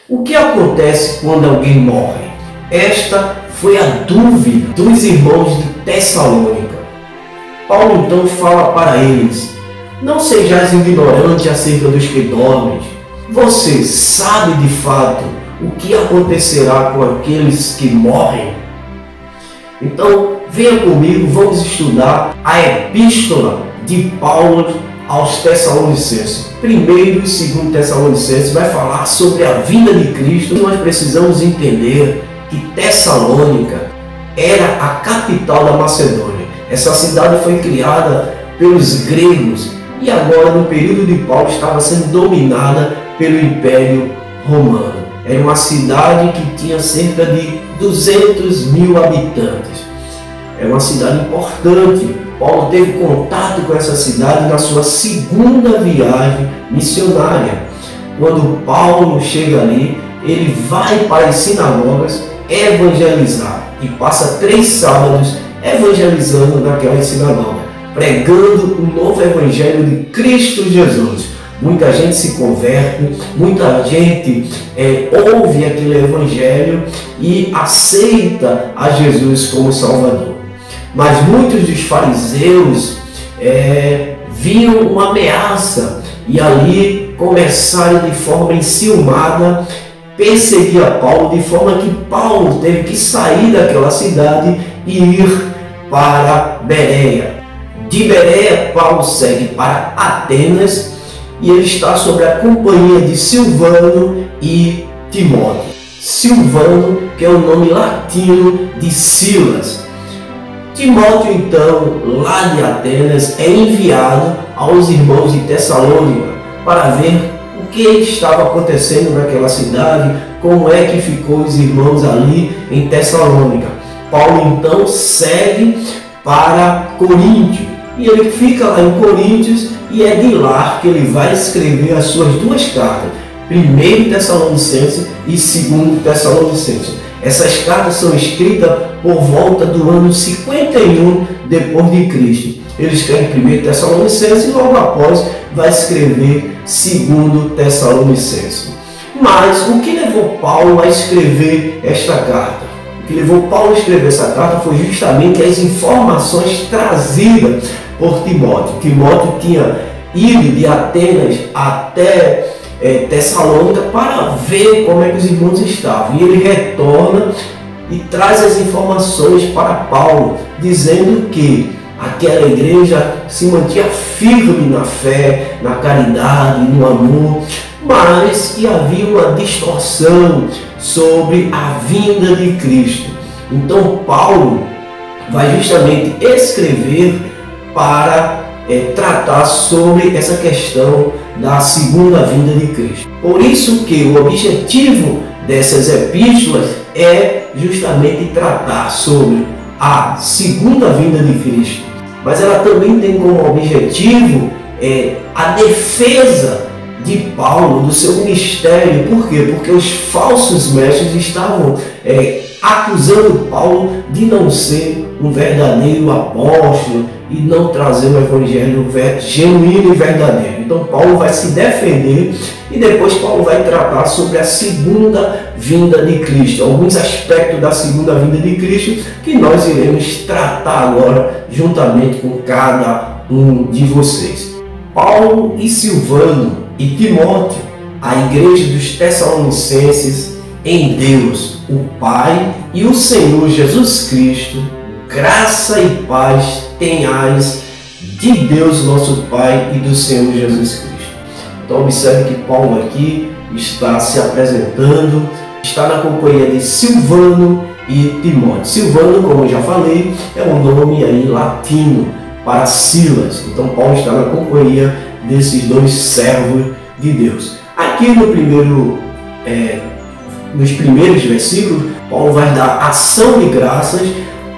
O que acontece quando alguém morre? Esta foi a dúvida dos irmãos de Tessalônica. Paulo então fala para eles: não sejais ignorantes acerca dos que dormem. Você sabe de fato o que acontecerá com aqueles que morrem? Então, venha comigo, vamos estudar a epístola de Paulo aos Tessalonicenses. Primeiro e segundo Tessalonicenses vai falar sobre a vinda de Cristo. Nós precisamos entender que Tessalônica era a capital da Macedônia. Essa cidade foi criada pelos gregos e agora, no período de Paulo, estava sendo dominada pelo Império Romano. Era uma cidade que tinha cerca de 200 mil habitantes. É uma cidade importante. Paulo teve contato com essa cidade na sua segunda viagem missionária. Quando Paulo chega ali, ele vai para as sinagogas evangelizar e passa 3 sábados evangelizando naquelas sinagogas, pregando o novo evangelho de Cristo Jesus. Muita gente se converte, muita gente ouve aquele evangelho e aceita a Jesus como Salvador. Mas muitos dos fariseus viam uma ameaça e ali começaram de forma enciumada perseguir a Paulo, de forma que Paulo teve que sair daquela cidade e ir para Bereia. De Bereia, Paulo segue para Atenas e ele está sob a companhia de Silvano e Timóteo. Silvano, que é o nome latino de Silas. Timóteo, então, lá de Atenas, é enviado aos irmãos de Tessalônica para ver o que estava acontecendo naquela cidade, como é que ficou os irmãos ali em Tessalônica. Paulo, então, segue para Coríntio e ele fica lá em Coríntios e é de lá que ele vai escrever as suas 2 cartas, 1 Tessalonicenses e 2 Tessalonicenses. Essas cartas são escritas por volta do ano 51 depois de Cristo. Ele escreve 1 Tessalonicenses e logo após vai escrever 2 Tessalonicenses. Mas o que levou Paulo a escrever esta carta? O que levou Paulo a escrever essa carta foi justamente as informações trazidas por Timóteo. Timóteo tinha ido de Atenas até Tessalônica para ver como é que os irmãos estavam. E ele retorna e traz as informações para Paulo, dizendo que aquela igreja se mantinha firme na fé, na caridade, no amor, mas que havia uma distorção sobre a vinda de Cristo. Então Paulo vai justamente escrever para tratar sobre essa questão da segunda vinda de Cristo. Por isso que o objetivo dessas epístolas é justamente tratar sobre a segunda vinda de Cristo. Mas ela também tem como objetivo a defesa de Paulo, do seu ministério. Por quê? Porque os falsos mestres estavam acusando Paulo de não ser um verdadeiro apóstolo e não trazer um evangelho genuíno e verdadeiro. Então Paulo vai se defender e depois Paulo vai tratar sobre a segunda vinda de Cristo, alguns aspectos da segunda vinda de Cristo que nós iremos tratar agora juntamente com cada um de vocês. Paulo e Silvano e Timóteo, a igreja dos Tessalonicenses em Deus, o Pai e o Senhor Jesus Cristo, graça e paz tenhais de Deus nosso Pai e do Senhor Jesus Cristo. Então observe que Paulo aqui está se apresentando, está na companhia de Silvano e Timóteo. Silvano, como eu já falei, é um nome aí latino para Silas. Então Paulo está na companhia desses 2 servos de Deus. Aqui nos primeiros versículos, Paulo vai dar ação de graças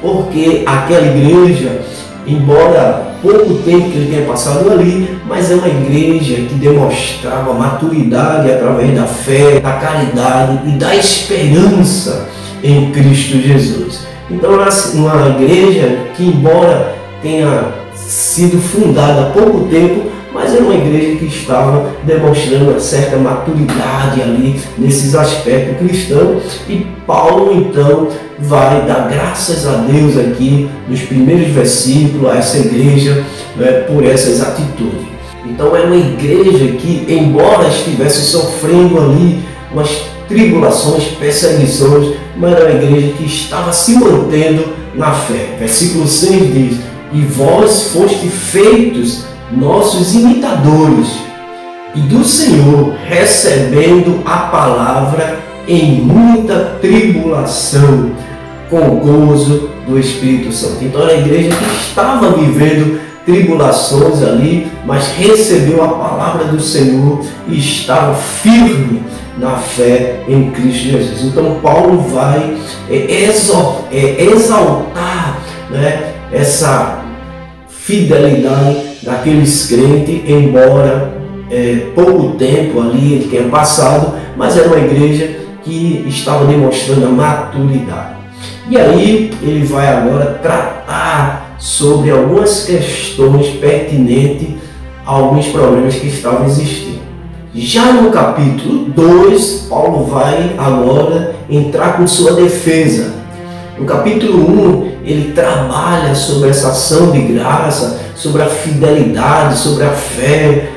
porque aquela igreja, embora pouco tempo que ele tenha passado ali, mas é uma igreja que demonstrava maturidade através da fé, da caridade e da esperança em Cristo Jesus. Então uma igreja que, embora tenha sido fundada há pouco tempo, mas era uma igreja que estava demonstrando uma certa maturidade ali nesses aspectos cristãos. E Paulo então vai dar graças a Deus aqui nos primeiros versículos a essa igreja, né, por essas atitudes. Então é uma igreja que, embora estivesse sofrendo ali umas tribulações, perseguições, mas era uma igreja que estava se mantendo na fé. Versículo 6 diz: e vós foste feitos nossos imitadores e do Senhor, recebendo a palavra em muita tribulação, com gozo do Espírito Santo. Então era a igreja que estava vivendo tribulações ali, mas recebeu a palavra do Senhor e estava firme na fé em Cristo Jesus. Então Paulo vai exaltar, né, essa fidelidade daqueles crentes, embora pouco tempo ali ele tenha passado, mas era uma igreja que estava demonstrando a maturidade. E aí ele vai agora tratar sobre algumas questões pertinentes a alguns problemas que estavam existindo. Já no capítulo 2, Paulo vai agora entrar com sua defesa. No capítulo 1, ele trabalha sobre essa ação de graça, sobre a fidelidade, sobre a fé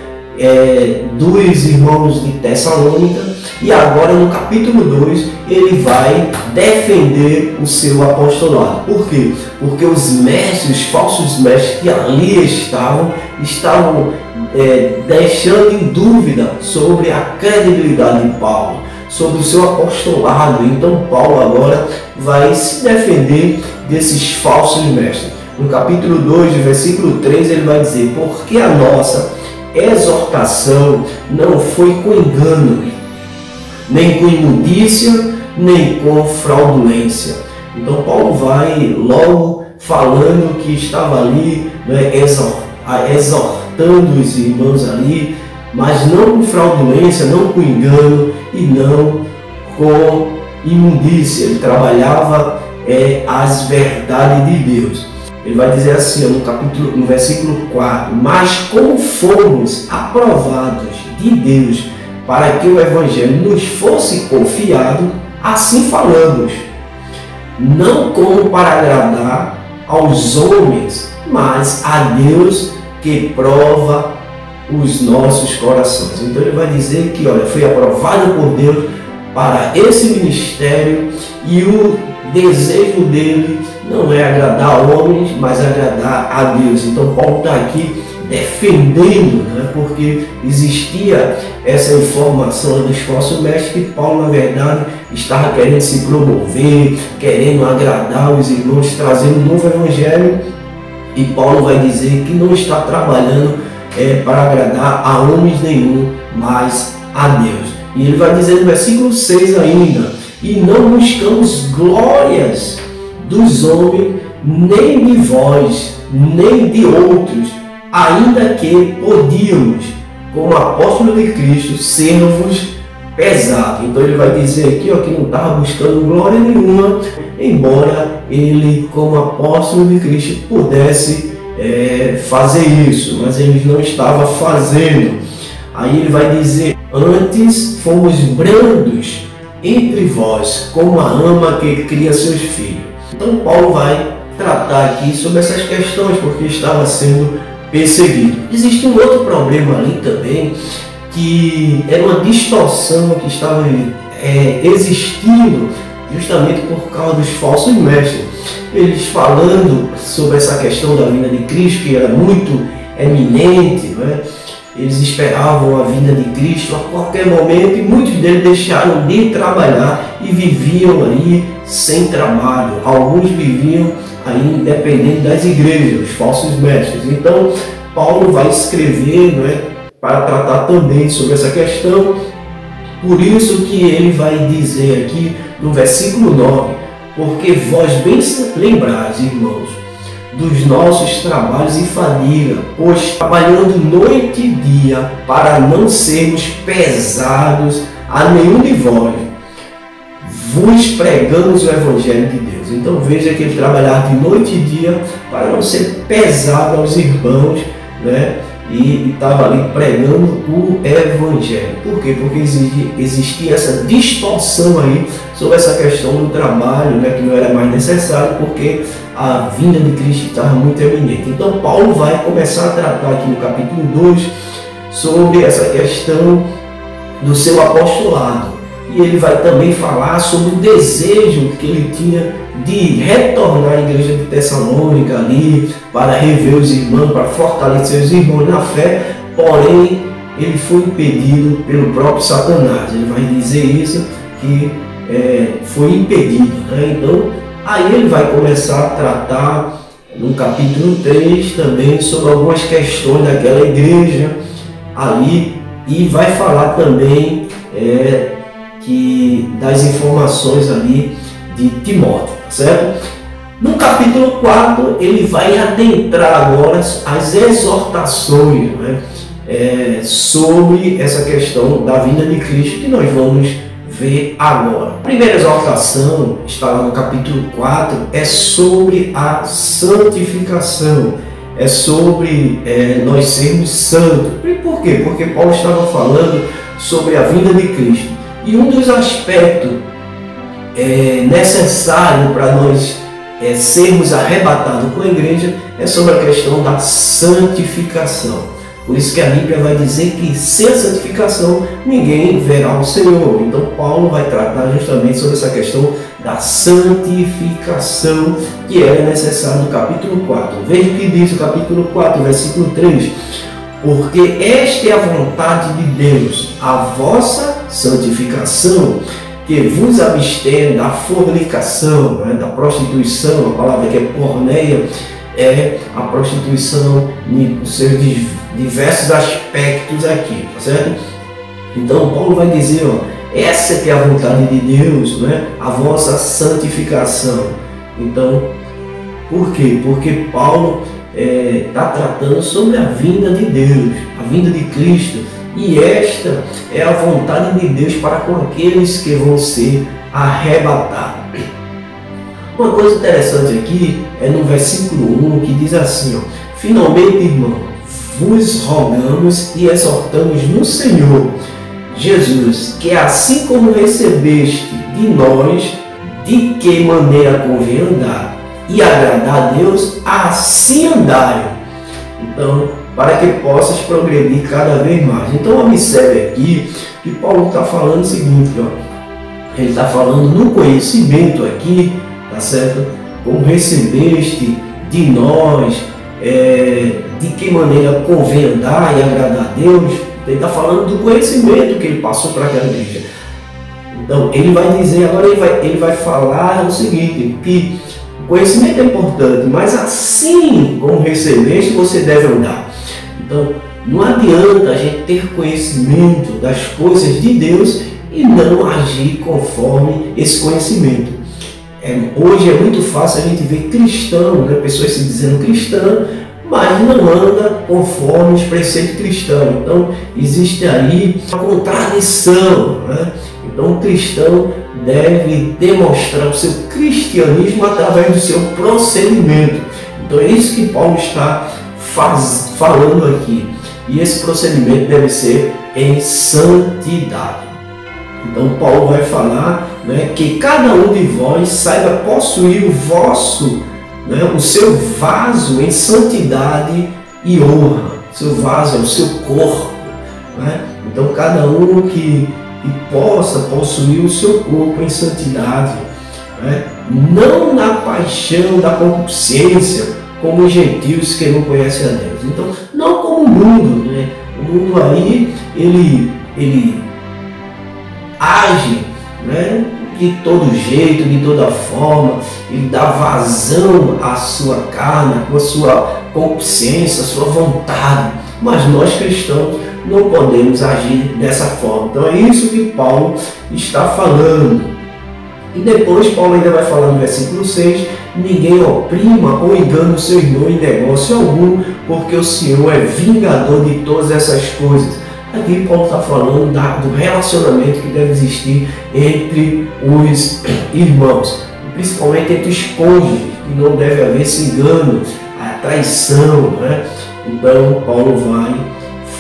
dos irmãos de Tessalônica. E agora no capítulo 2 ele vai defender o seu apostolado. Por quê? Porque os mestres, os falsos mestres que ali estavam deixando em dúvida sobre a credibilidade de Paulo, sobre o seu apostolado. Então Paulo agora vai se defender desses falsos mestres. No capítulo 2, versículo 3, ele vai dizer: porque a nossa exortação não foi com engano, nem com imundícia, nem com fraudulência. Então Paulo vai logo falando que estava ali, né, exortando os irmãos ali, mas não com fraudulência, não com engano e não com imundícia. Ele trabalhava as verdades de Deus. Ele vai dizer assim, no versículo 4: mas como fomos aprovados de Deus para que o Evangelho nos fosse confiado, assim falamos, não como para agradar aos homens, mas a Deus que prova os nossos corações. Então ele vai dizer que, olha, foi aprovado por Deus para esse ministério, e o desejo dele não é agradar a homens, mas agradar a Deus. Então Paulo está aqui defendendo, né, porque existia essa informação dos falsos mestres que Paulo, na verdade, estava querendo se promover, querendo agradar os irmãos, trazendo um novo evangelho. E Paulo vai dizer que não está trabalhando para agradar a homens nenhum, mas a Deus. E ele vai dizer no versículo 6 ainda: e não buscamos glórias dos homens, nem de vós, nem de outros, ainda que podíamos, como apóstolo de Cristo, sermos pesados. Então ele vai dizer aqui, que não estava buscando glória nenhuma, embora ele, como apóstolo de Cristo, pudesse fazer isso, mas ele não estava fazendo. Aí ele vai dizer: antes fomos brandos entre vós, como a ama que cria seus filhos. Então Paulo vai tratar aqui sobre essas questões, porque estava sendo perseguido. Existe um outro problema ali também, que era uma distorção que estava existindo justamente por causa dos falsos mestres. Eles falando sobre essa questão da vinda de Cristo, que era muito eminente, né? Eles esperavam a vinda de Cristo a qualquer momento, e muitos deles deixaram de trabalhar e viviam aí sem trabalho. Alguns viviam aí independente das igrejas, os falsos mestres. Então Paulo vai escrever, não é, para tratar também sobre essa questão. Por isso que ele vai dizer aqui no versículo 9: porque vós bem lembrais, irmãos, dos nossos trabalhos e fadiga, pois trabalhando noite e dia, para não sermos pesados a nenhum de vós, vos pregamos o Evangelho de Deus. Então veja que ele trabalhava de noite e dia para não ser pesado aos irmãos, né? e estava ali pregando o Evangelho. Por quê? Porque existia essa distorção aí sobre essa questão do trabalho, né, que não era mais necessário, porque a vinda de Cristo estava muito eminente. Então Paulo vai começar a tratar aqui no capítulo 2 sobre essa questão do seu apostolado. E ele vai também falar sobre o desejo que ele tinha de retornar à igreja de Tessalônica ali, para rever os irmãos, para fortalecer os irmãos na fé, porém ele foi impedido pelo próprio Satanás. Ele vai dizer isso, que foi impedido, né? Então aí ele vai começar a tratar no capítulo 3 também sobre algumas questões daquela igreja ali, e vai falar também das informações ali de Timóteo, certo? No capítulo 4 ele vai adentrar agora as exortações, né, sobre essa questão da vinda de Cristo, que nós vamos ver agora. A primeira exortação está lá no capítulo 4, é sobre a santificação, é sobre nós sermos santos. E por quê? Porque Paulo estava falando sobre a vinda de Cristo. E um dos aspectos necessários para nós sermos arrebatados com a igreja é sobre a questão da santificação. Por isso que a Bíblia vai dizer que sem a santificação ninguém verá o Senhor. Então Paulo vai tratar justamente sobre essa questão da santificação que era necessária no capítulo 4. Veja o que diz o capítulo 4, versículo 3. Porque esta é a vontade de Deus, a vossa santificação, que vos abstém da fornicação, né, da prostituição. A palavra que é porneia é a prostituição nos seus diversos aspectos aqui, tá certo? Então Paulo vai dizer, essa que é a vontade de Deus, né, a vossa santificação. Então, por quê? Porque Paulo está tratando sobre a vinda de Deus, a vinda de Cristo, e esta é a vontade de Deus para com aqueles que vão ser arrebatados. Uma coisa interessante aqui é no versículo 1, que diz assim, finalmente, irmão, vos rogamos e exortamos no Senhor Jesus, que assim como recebeste de nós, de que maneira convém andar e agradar a Deus, assim andai. Então, para que possas progredir cada vez mais. Então, observe aqui que Paulo está falando o seguinte, ele está falando no conhecimento aqui, tá certo? Como recebeste de nós, de que maneira convém andar e agradar a Deus. Ele está falando do conhecimento que ele passou para aquela igreja. Então, ele vai dizer, agora ele vai falar o seguinte, que o conhecimento é importante, mas assim como recebeste, você deve andar. Então, não adianta a gente ter conhecimento das coisas de Deus e não agir conforme esse conhecimento. Hoje é muito fácil a gente ver cristão, né? Pessoas se dizendo cristã, mas não anda conforme os preceitos cristãos. Então, existe aí uma contradição, né? Então, o cristão deve demonstrar o seu cristianismo através do seu procedimento. Então, é isso que Paulo está falando aqui. E esse procedimento deve ser em santidade. Então, Paulo vai falar, né, que cada um de vós saiba possuir o vosso, né, o seu vaso em santidade e honra. Seu vaso é o seu corpo, né? Então, cada um que possa possuir o seu corpo em santidade, né? Não na paixão da concupiscência, como os gentios que não conhecem a Deus. Então, não como o mundo, né? O mundo aí, ele age, né, de todo jeito, de toda forma, ele dá vazão à sua carne, à sua concupiscência, à sua vontade. Mas nós cristãos não podemos agir dessa forma. Então é isso que Paulo está falando. E depois Paulo ainda vai falar no versículo 6, ninguém oprima ou engane o seu irmão em negócio algum, porque o Senhor é vingador de todas essas coisas. Aqui Paulo está falando do relacionamento que deve existir entre os irmãos, principalmente entre os cônjuges, que não deve haver esse engano, a traição, né? Então Paulo vai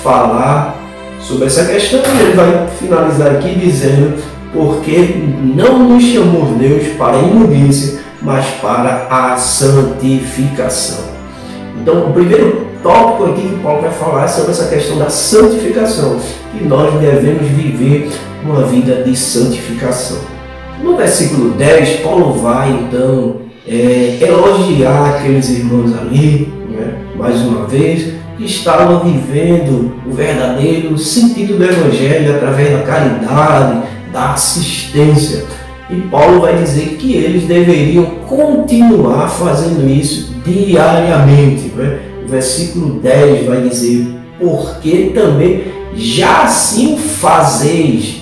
falar sobre essa questão e ele vai finalizar aqui dizendo: porque não nos chamou Deus para a imundícia, mas para a santificação. Então o primeiro tópico aqui que Paulo vai falar é sobre essa questão da santificação, que nós devemos viver uma vida de santificação. No versículo 10, Paulo vai então elogiar aqueles irmãos ali, né, mais uma vez, que estavam vivendo o verdadeiro sentido do Evangelho através da caridade, da assistência. E Paulo vai dizer que eles deveriam continuar fazendo isso diariamente. Né? O versículo 10 vai dizer: porque também já assim fazeis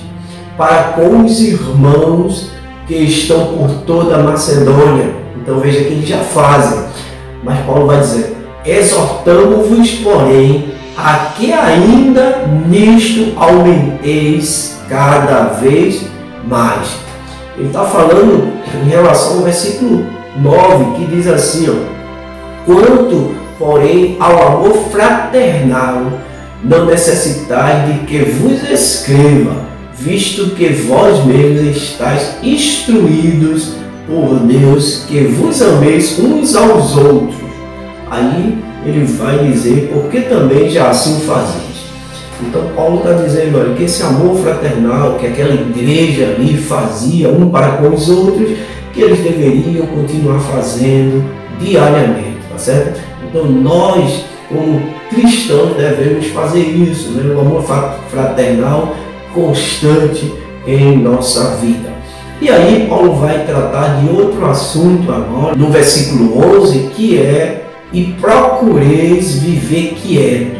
para com os irmãos que estão por toda a Macedônia. Então veja que eles já fazem. Mas Paulo vai dizer: exortamo-vos, porém, a que ainda nisto aumenteis cada vez mais. Ele está falando em relação ao versículo 9, que diz assim: quanto, porém, ao amor fraternal, não necessitais de que vos escreva, visto que vós mesmos estáis instruídos por Deus, que vos ameis uns aos outros. Aí ele vai dizer: porque também já assim fazeis. Então Paulo está dizendo, olha, que esse amor fraternal que aquela igreja ali fazia um para com os outros, que eles deveriam continuar fazendo diariamente, tá certo? Então nós, como cristãos, devemos fazer isso, né? O amor fraternal constante em nossa vida. E aí Paulo vai tratar de outro assunto agora, no versículo 11, que é: e procureis viver quietos,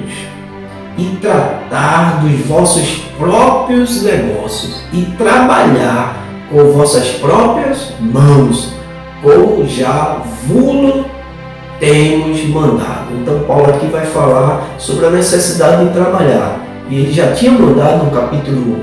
e tratar dos vossos próprios negócios, e trabalhar com vossas próprias mãos, como já vos temos mandado. Então Paulo aqui vai falar sobre a necessidade de trabalhar. E ele já tinha mandado no capítulo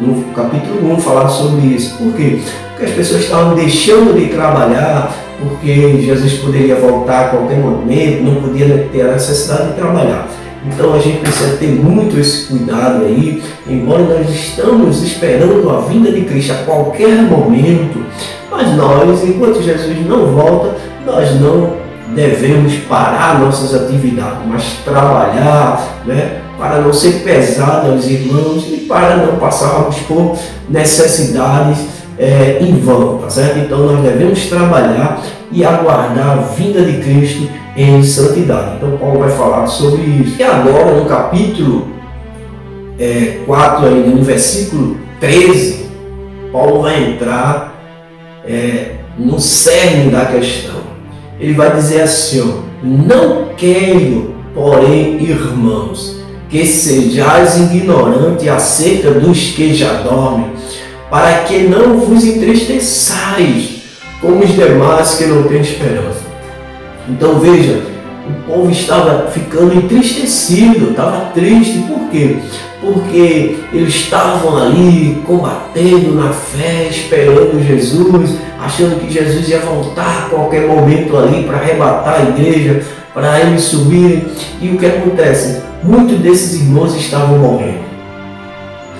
1 falar sobre isso. Por quê? Porque as pessoas estavam deixando de trabalhar, porque Jesus poderia voltar a qualquer momento, não podia ter a necessidade de trabalhar. Então a gente precisa ter muito esse cuidado aí, embora nós estamos esperando a vinda de Cristo a qualquer momento, mas nós, enquanto Jesus não volta, nós não devemos parar nossas atividades, mas trabalhar, né, para não ser pesado aos irmãos e para não passarmos por necessidades em vão, tá certo? Então nós devemos trabalhar e aguardar a vinda de Cristo em santidade. Então Paulo vai falar sobre isso. E agora no capítulo 4, ainda no versículo 13, Paulo vai entrar no cerne da questão. Ele vai dizer assim: não quero, porém, irmãos, que sejais ignorantes acerca dos que já dormem, para que não vos entristeçais como os demais que não têm esperança. Então veja, o povo estava ficando entristecido, estava triste. Por quê? Porque eles estavam ali combatendo na fé, esperando Jesus, achando que Jesus ia voltar a qualquer momento ali para arrebatar a igreja, para eles subirem. E o que acontece? Muitos desses irmãos estavam morrendo.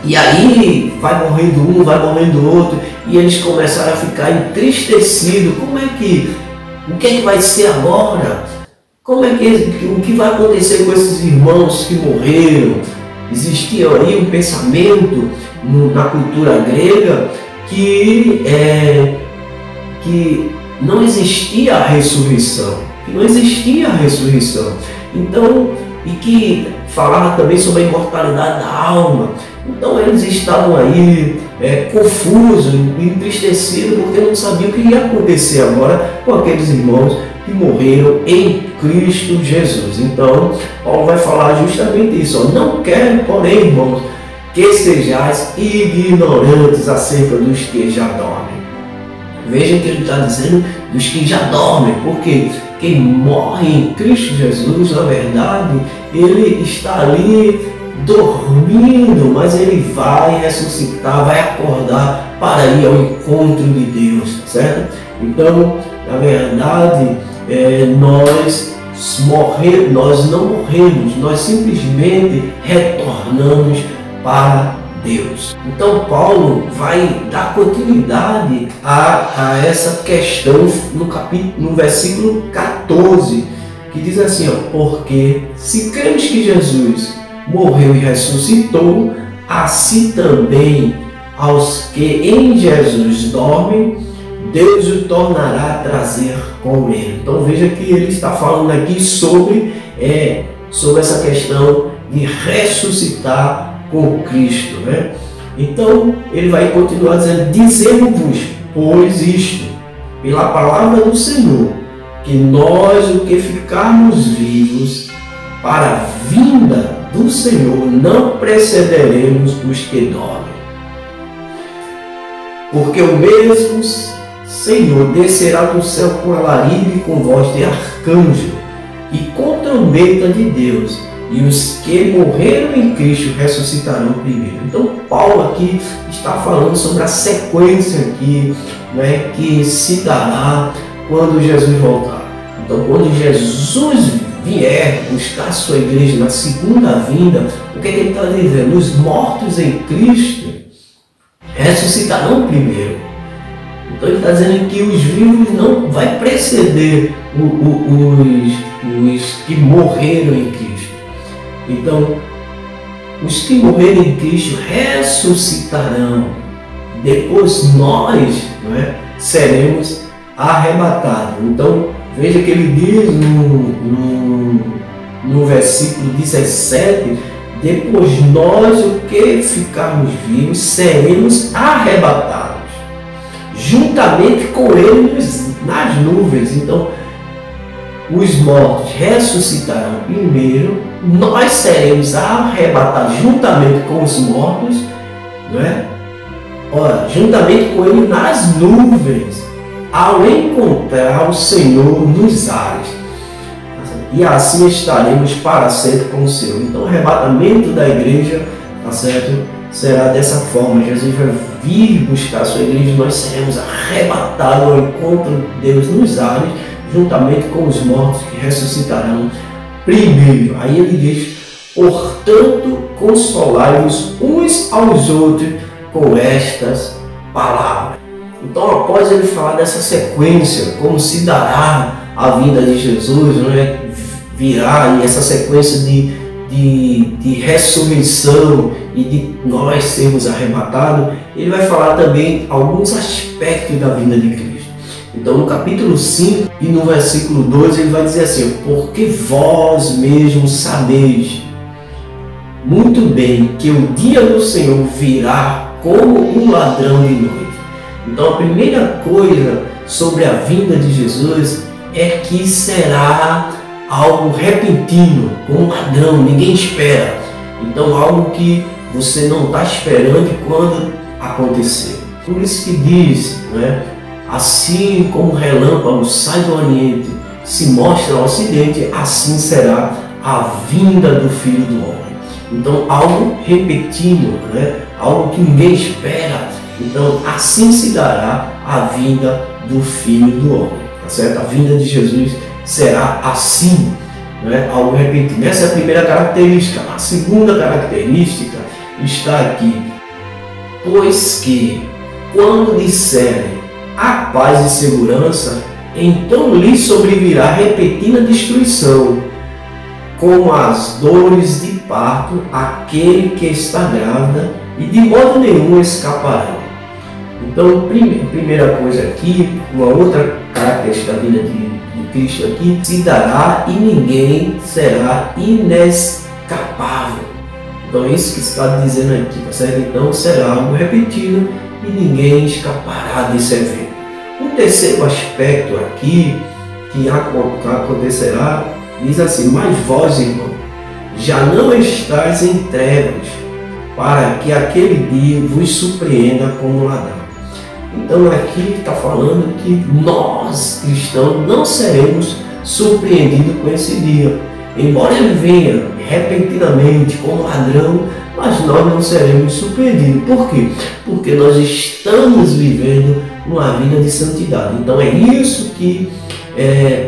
E aí vai morrendo um, vai morrendo outro, e eles começaram a ficar entristecidos. O que é que vai ser agora? O que vai acontecer com esses irmãos que morreram? Existia aí um pensamento na cultura grega que não existia a ressurreição, Então, e que falava também sobre a imortalidade da alma. Então eles estavam aí confusos, entristecidos, porque não sabiam o que ia acontecer agora com aqueles irmãos que morreram em Cristo Jesus. Então Paulo vai falar justamente isso: não quero, porém, irmãos, que sejais ignorantes acerca dos que já dormem. Veja que ele está dizendo dos que já dormem, porque quem morre em Cristo Jesus, na verdade, ele está ali dormindo, mas ele vai ressuscitar, vai acordar para ir ao encontro de Deus, certo? Então, na verdade, nós nós não morremos, nós simplesmente retornamos para Deus. Então Paulo vai dar continuidade a essa questão no versículo 14, que diz assim, porque se cremos que Jesus morreu e ressuscitou, assim também aos que em Jesus dormem, Deus o tornará a trazer com ele. Então veja que ele está falando aqui sobre essa questão de ressuscitar com Cristo, né? Então ele vai continuar dizendo, dizemos-vos, pois isto, pela palavra do Senhor, que nós, o que ficarmos vivos, para a vinda do Senhor, não precederemos os que dormem. Porque o mesmo Senhor descerá do céu com alarido e com voz de arcanjo, e com trombeta de Deus, e os que morreram em Cristo ressuscitarão primeiro. Então Paulo aqui está falando sobre a sequência aqui, né, que se dará quando Jesus voltar. Então quando Jesus vier buscar a sua igreja na segunda vinda, o que ele está dizendo? Os mortos em Cristo ressuscitarão primeiro. Então ele está dizendo que os vivos não vai preceder os que morreram em Cristo. Então, os que morreram em Cristo ressuscitarão. Depois nós, não é, seremos arrebatados. Então, veja que ele diz no versículo 17, depois nós, o que ficarmos vivos, seremos arrebatados, juntamente com ele nas nuvens. Então, os mortos ressuscitarão primeiro, nós seremos arrebatados juntamente com os mortos, não é? Ora, juntamente com ele nas nuvens, ao encontrar o Senhor nos ares. E assim estaremos para sempre com o Senhor. Então o arrebatamento da igreja, tá certo, será dessa forma. Jesus vai vir buscar a sua igreja e nós seremos arrebatados ao encontro de Deus nos ares, juntamente com os mortos que ressuscitarão primeiro. Aí ele diz, portanto, consolai-vos uns aos outros com estas palavras. Então, após ele falar dessa sequência, como se dará a vinda de Jesus, né, virá, e essa sequência de ressurreição e de nós sermos arrebatados, ele vai falar também alguns aspectos da vinda de Cristo. Então, no capítulo 5 e no versículo 2, ele vai dizer assim, porque vós mesmos sabeis muito bem que o dia do Senhor virá como um ladrão de noite. Então, a primeira coisa sobre a vinda de Jesus é que será algo repentino, como um ladrão, ninguém espera. Então, algo que você não está esperando quando acontecer. Por isso que diz, né, assim como o relâmpago sai do Oriente, se mostra ao Ocidente, assim será a vinda do Filho do Homem. Então, algo repentino, né, algo que ninguém espera. Então, assim se dará a vinda do Filho do Homem, tá certo? A vinda de Jesus será assim, né? Algo repentino. Essa é a primeira característica. A segunda característica está aqui. Pois que, quando disserem a paz e segurança, então lhe sobrevirá repentina destruição, como as dores de parto, aquele que está grávida, e de modo nenhum escaparão. Então, primeira coisa aqui, uma outra característica da vida de Cristo aqui, se dará e ninguém será inescapável. Então é isso que está dizendo aqui, tá certo? Então será algo repetido e ninguém escapará desse evento. Um terceiro aspecto aqui que acontecerá, diz assim, mas vós, irmão, já não estáis em trevas, para que aquele dia vos surpreenda como ladrão. Então aqui está falando que nós, cristãos, não seremos surpreendidos com esse dia. Embora ele venha repentinamente como ladrão, mas nós não seremos surpreendidos. Por quê? Porque nós estamos vivendo uma vida de santidade. Então é isso que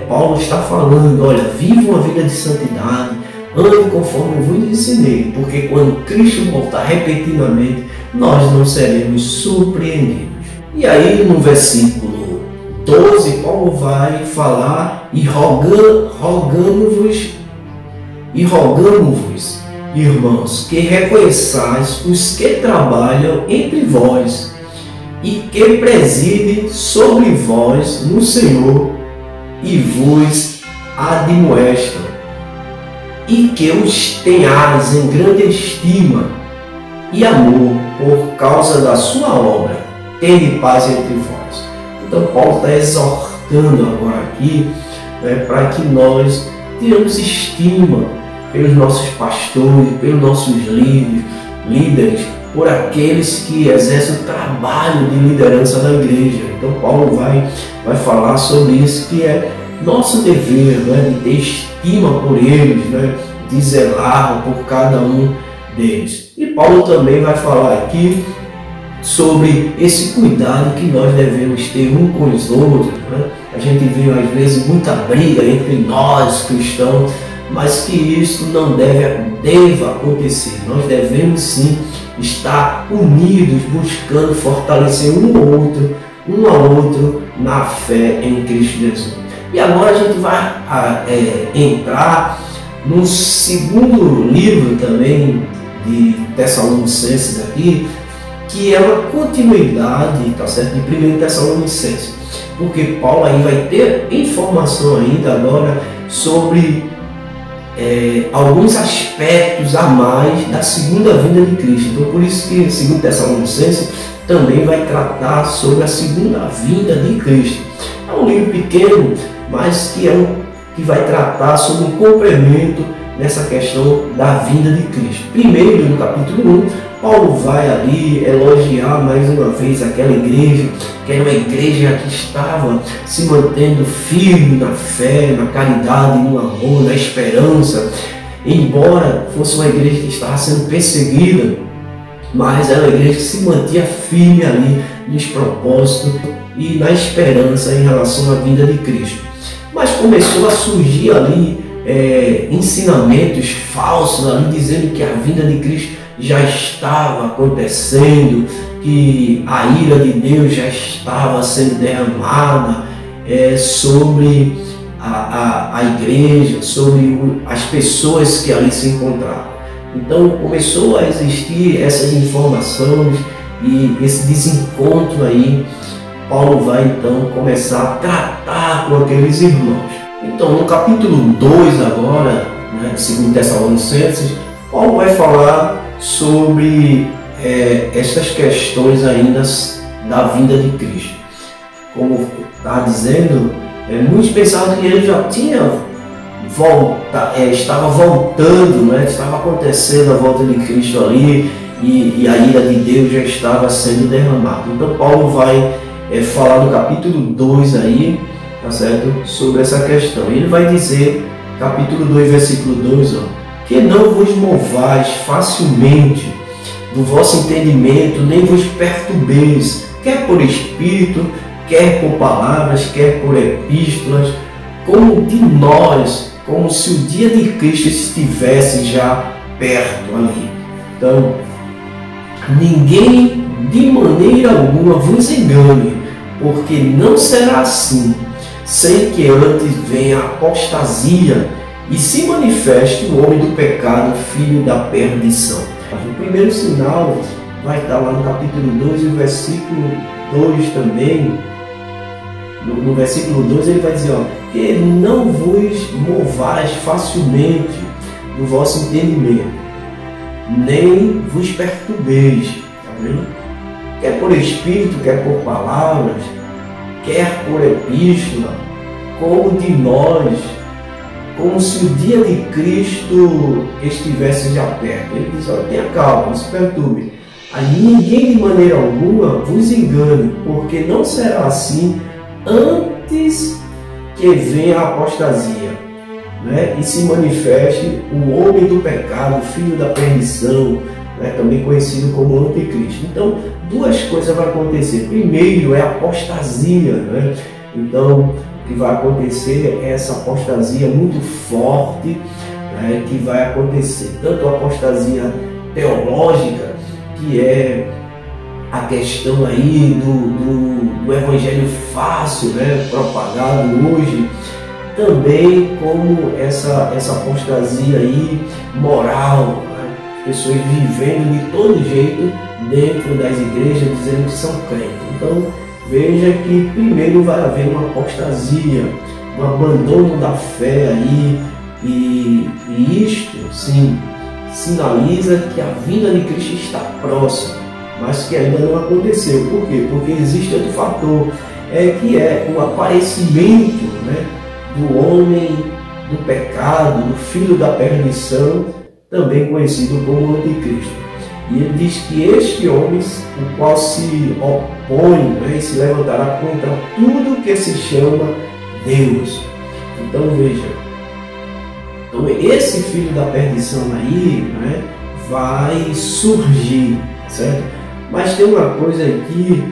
Paulo está falando, olha, viva uma vida de santidade, ande conforme eu vos ensinei, porque quando Cristo voltar repentinamente, nós não seremos surpreendidos. E aí no versículo 12, Paulo vai falar e rogamos-vos, irmãos, que reconheçais os que trabalham entre vós e que presidem sobre vós no Senhor e vos admoestam, e que os tenhais em grande estima e amor por causa da sua obra, tende paz entre vós. Então Paulo está exortando agora aqui, para que nós tenhamos estima pelos nossos pastores, pelos nossos líderes, por aqueles que exercem o trabalho de liderança da igreja. Então Paulo vai falar sobre isso, que é nosso dever, de ter estima por eles, de zelar por cada um deles. E Paulo também vai falar aqui sobre esse cuidado que nós devemos ter um com os outros. A gente vê às vezes muita briga entre nós cristãos, mas que isso não deva acontecer. Nós devemos sim estar unidos, buscando fortalecer um ao outro na fé em Cristo Jesus. E agora a gente vai entrar no segundo livro também de Tessalonicenses aqui, que é uma continuidade, tá certo, de 1 Tessalonicenses, porque Paulo aí vai ter informação ainda agora sobre alguns aspectos a mais da segunda vinda de Cristo. Então por isso que 2 Tessalonicenses também vai tratar sobre a segunda vinda de Cristo. É um livro pequeno, mas que vai tratar sobre um complemento nessa questão da vinda de Cristo. Primeiro, no capítulo 1, Paulo vai ali elogiar mais uma vez aquela igreja, que era uma igreja que estava se mantendo firme na fé, na caridade, no amor, na esperança. Embora fosse uma igreja que estava sendo perseguida, mas era uma igreja que se mantinha firme ali nos propósitos e na esperança em relação à vinda de Cristo. Mas começou a surgir ali ensinamentos falsos ali, dizendo que a vinda de Cristo já estava acontecendo, que a ira de Deus já estava sendo derramada sobre a igreja, sobre as pessoas que ali se encontravam. Então começou a existir essas informações e esse desencontro aí. Paulo vai então começar a tratar com aqueles irmãos. Então no capítulo 2 agora, de 2 Tessalonicenses, Paulo vai falar sobre essas questões ainda da vinda de Cristo. Como está dizendo, muitos pensavam que ele já tinha estava voltando, estava acontecendo a volta de Cristo ali e a ira de Deus já estava sendo derramada. Então Paulo vai falar no capítulo 2 aí, tá certo? Sobre essa questão. Ele vai dizer, capítulo 2, versículo 2, que não vos movais facilmente do vosso entendimento, nem vos perturbeis, quer por espírito, quer por palavras, quer por epístolas, como de nós, como se o dia de Cristo estivesse já perto ali. Então, ninguém de maneira alguma vos engane, porque não será assim, sem que antes venha a apostasia e se manifeste o homem do pecado, filho da perdição. O primeiro sinal vai estar lá no capítulo 2 e o versículo 2 também. No versículo 2 ele vai dizer, que não vos movais facilmente do vosso entendimento, nem vos perturbeis, tá vendo? Quer por espírito, quer por palavras, quer por epístola, como de nós, como se o dia de Cristo estivesse já perto. Ele diz, tenha calma, não se perturbe. Aí ninguém de maneira alguma vos engane, porque não será assim antes que venha a apostasia, e se manifeste o homem do pecado, filho da perdição, também conhecido como anticristo. Então, duas coisas vão acontecer. Primeiro é a apostasia, Então, que vai acontecer é essa apostasia muito forte, né, que vai acontecer. Tanto a apostasia teológica, que é a questão aí do evangelho fácil, né, propagado hoje, também como essa apostasia aí moral, né, pessoas vivendo de todo jeito dentro das igrejas dizendo que são crentes. Então veja que primeiro vai haver uma apostasia, um abandono da fé aí, e isto sim sinaliza que a vinda de Cristo está próxima, mas que ainda não aconteceu. Por quê? Porque existe outro fator, que é o aparecimento, né, do homem do pecado, do filho da perdição, também conhecido como anticristo. E ele diz que este homem, o qual se opõe, né, e se levantará contra tudo que se chama Deus. Então veja, então esse filho da perdição aí, né, vai surgir, certo? Mas tem uma coisa aqui,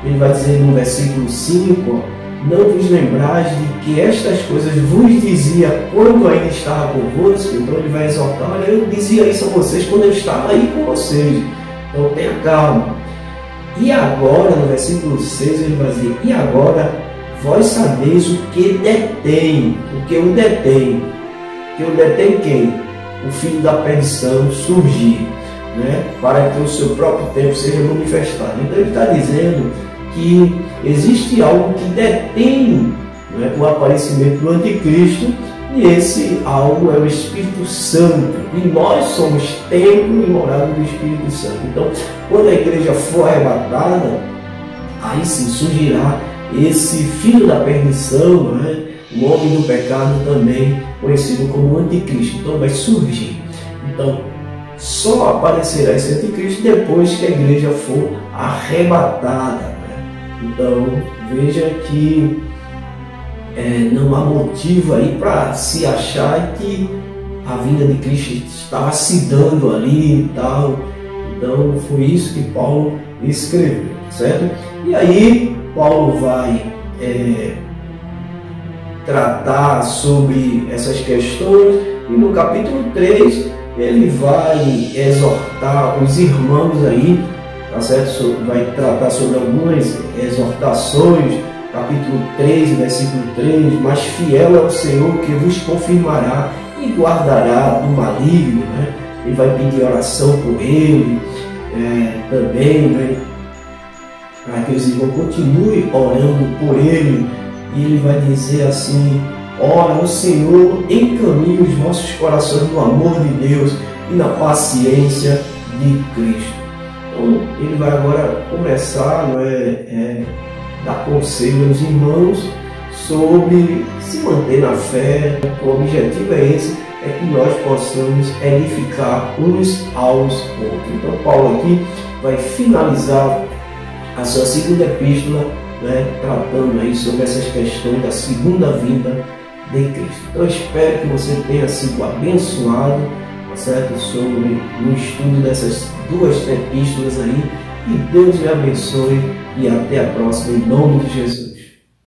ele vai dizer no versículo 5, não vos lembrais de que estas coisas vos dizia quando ainda estava convosco. Então ele vai exortar, olha, eu dizia isso a vocês quando eu estava aí com vocês, então tenha calma. E agora, no versículo 6, ele vai dizer, e agora vós sabeis o que detém, o que o detém. Que o detém quem? O filho da perdição surgir, né? Para que o seu próprio tempo seja manifestado. Então ele está dizendo que existe algo que detém, né, o aparecimento do anticristo, e esse algo é o Espírito Santo, e nós somos templo e morada do Espírito Santo. Então, quando a igreja for arrebatada, aí sim surgirá esse filho da perdição, né, o homem do pecado, também conhecido como anticristo. Então vai surgir. Então só aparecerá esse anticristo depois que a igreja for arrebatada, né? Então veja que não há motivo aí para se achar que a vinda de Cristo estava se dando ali e tal. Então foi isso que Paulo escreveu, certo? E aí Paulo vai tratar sobre essas questões, e no capítulo 3 ele vai exortar os irmãos aí, tá certo? Vai tratar sobre algumas exortações, capítulo 3, versículo 3, mas fiel é o Senhor que vos confirmará e guardará do maligno, né? Ele vai pedir oração por ele, também, né, para que os irmãos continuem orando por ele. E ele vai dizer assim, ora, o Senhor encaminha os vossos corações no amor de Deus e na paciência de Cristo. Então ele vai agora começar, dar conselho aos irmãos sobre se manter na fé. O objetivo é esse, é que nós possamos edificar uns aos outros. Então Paulo aqui vai finalizar a sua segunda epístola, né, tratando aí sobre essas questões da segunda vinda de Cristo. Então eu espero que você tenha sido abençoado, tá certo? Sobre o estudo dessas duas epístolas aí, e Deus lhe abençoe e até a próxima, em nome de Jesus.